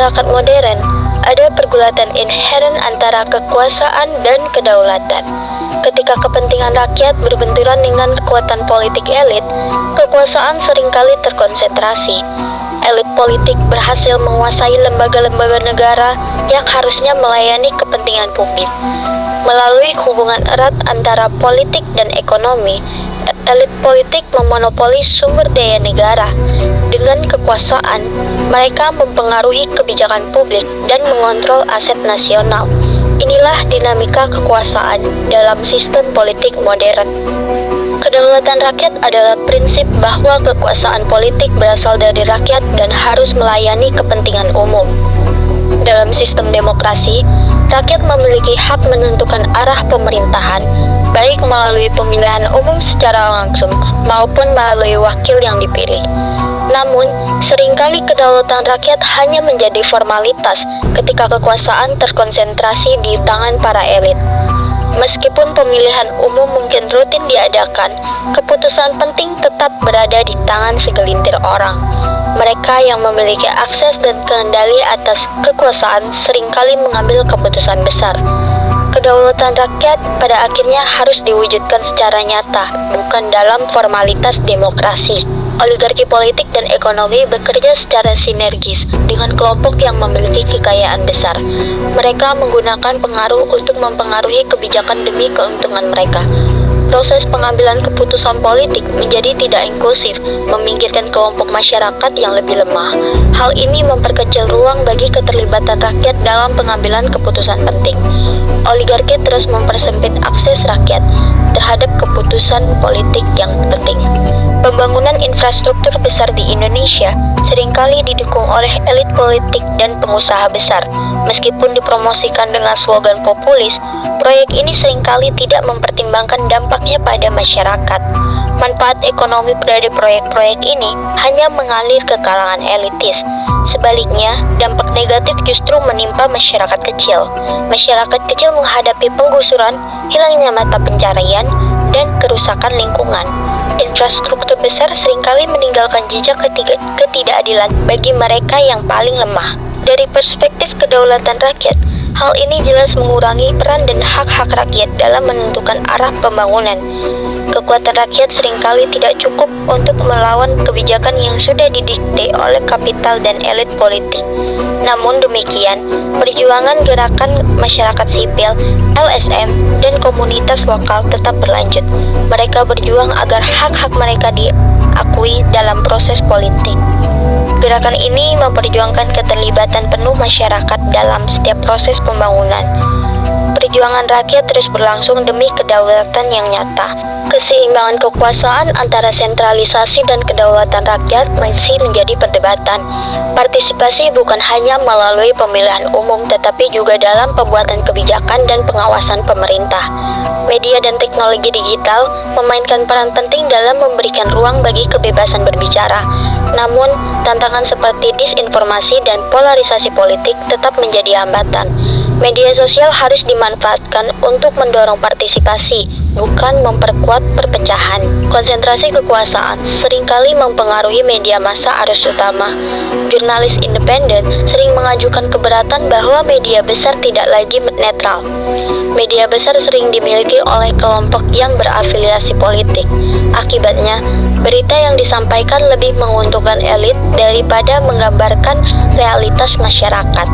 masyarakat modern, ada pergulatan inheren antara kekuasaan dan kedaulatan. Ketika kepentingan rakyat berbenturan dengan kekuatan politik elit, kekuasaan seringkali terkonsentrasi. Elit politik berhasil menguasai lembaga-lembaga negara yang harusnya melayani kepentingan publik. Melalui hubungan erat antara politik dan ekonomi, elit politik memonopoli sumber daya negara. Dengan kekuasaan, mereka mempengaruhi kebijakan publik dan mengontrol aset nasional. Inilah dinamika kekuasaan dalam sistem politik modern. Kedaulatan rakyat adalah prinsip bahwa kekuasaan politik berasal dari rakyat dan harus melayani kepentingan umum. Dalam sistem demokrasi, rakyat memiliki hak menentukan arah pemerintahan, baik melalui pemilihan umum secara langsung maupun melalui wakil yang dipilih. Namun, seringkali kedaulatan rakyat hanya menjadi formalitas ketika kekuasaan terkonsentrasi di tangan para elit. Meskipun pemilihan umum mungkin rutin diadakan, keputusan penting tetap berada di tangan segelintir orang. Mereka yang memiliki akses dan kendali atas kekuasaan seringkali mengambil keputusan besar. Kedaulatan rakyat pada akhirnya harus diwujudkan secara nyata, bukan dalam formalitas demokrasi. Oligarki politik dan ekonomi bekerja secara sinergis dengan kelompok yang memiliki kekayaan besar. Mereka menggunakan pengaruh untuk mempengaruhi kebijakan demi keuntungan mereka. Proses pengambilan keputusan politik menjadi tidak inklusif, memingkirkan kelompok masyarakat yang lebih lemah. Hal ini memperkecil ruang bagi keterlibatan rakyat dalam pengambilan keputusan penting. Oligarki terus mempersempit akses rakyat terhadap keputusan politik yang penting. Pembangunan infrastruktur besar di Indonesia seringkali didukung oleh elit politik dan pengusaha besar. Meskipun dipromosikan dengan slogan populis, proyek ini seringkali tidak mempertimbangkan dampaknya pada masyarakat. Manfaat ekonomi dari proyek-proyek ini hanya mengalir ke kalangan elitis. Sebaliknya, dampak negatif justru menimpa masyarakat kecil. Masyarakat kecil menghadapi penggusuran, hilangnya mata pencarian, dan kerusakan lingkungan. Infrastruktur besar seringkali meninggalkan jejak ketidakadilan bagi mereka yang paling lemah. Dari perspektif kedaulatan rakyat, hal ini jelas mengurangi peran dan hak-hak rakyat dalam menentukan arah pembangunan. Kekuatan rakyat seringkali tidak cukup untuk melawan kebijakan yang sudah didikte oleh kapital dan elit politik. Namun demikian, perjuangan gerakan masyarakat sipil, LSM, dan komunitas lokal tetap berlanjut. Mereka berjuang agar hak-hak mereka diakui dalam proses politik. Gerakan ini memperjuangkan keterlibatan penuh masyarakat dalam setiap proses pembangunan. Perjuangan rakyat terus berlangsung demi kedaulatan yang nyata. Keseimbangan kekuasaan antara sentralisasi dan kedaulatan rakyat masih menjadi perdebatan. Partisipasi bukan hanya melalui pemilihan umum, tetapi juga dalam pembuatan kebijakan dan pengawasan pemerintah. Media dan teknologi digital memainkan peran penting dalam memberikan ruang bagi kebebasan berbicara. Namun, tantangan seperti disinformasi dan polarisasi politik tetap menjadi hambatan. Media sosial harus dimanfaatkan untuk mendorong partisipasi, bukan memperkuat perpecahan. Konsentrasi kekuasaan seringkali mempengaruhi media massa arus utama. Jurnalis independen sering mengajukan keberatan bahwa media besar tidak lagi netral. Media besar sering dimiliki oleh kelompok yang berafiliasi politik. Akibatnya, berita yang disampaikan lebih menguntungkan elit daripada menggambarkan realitas masyarakat.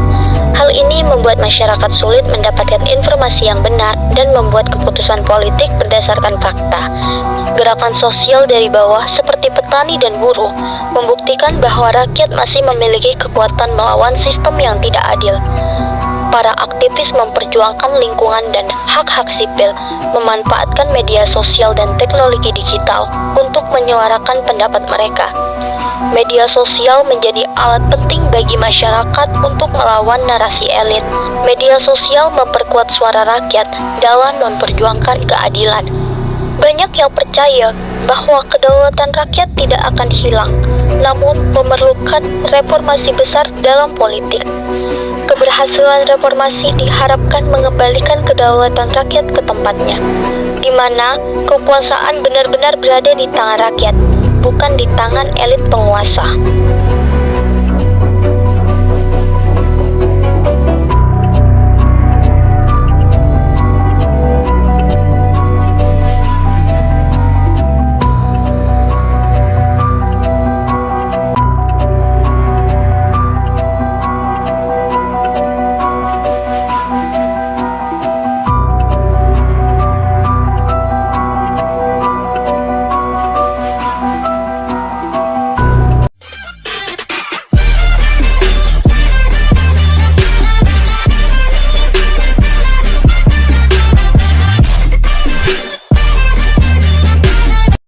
Hal ini membuat masyarakat sulit mendapatkan informasi yang benar dan membuat keputusan politik berdasarkan fakta. Gerakan sosial dari bawah seperti petani dan buruh membuktikan bahwa rakyat masih memiliki kekuatan melawan sistem yang tidak adil. Para aktivis memperjuangkan lingkungan dan hak-hak sipil, memanfaatkan media sosial dan teknologi digital untuk menyuarakan pendapat mereka. Media sosial menjadi alat penting bagi masyarakat untuk melawan narasi elit. Media sosial memperkuat suara rakyat dalam memperjuangkan keadilan. Banyak yang percaya bahwa kedaulatan rakyat tidak akan hilang, namun memerlukan reformasi besar dalam politik. Keberhasilan reformasi diharapkan mengembalikan kedaulatan rakyat ke tempatnya, di mana kekuasaan benar-benar berada di tangan rakyat, bukan di tangan elit penguasa.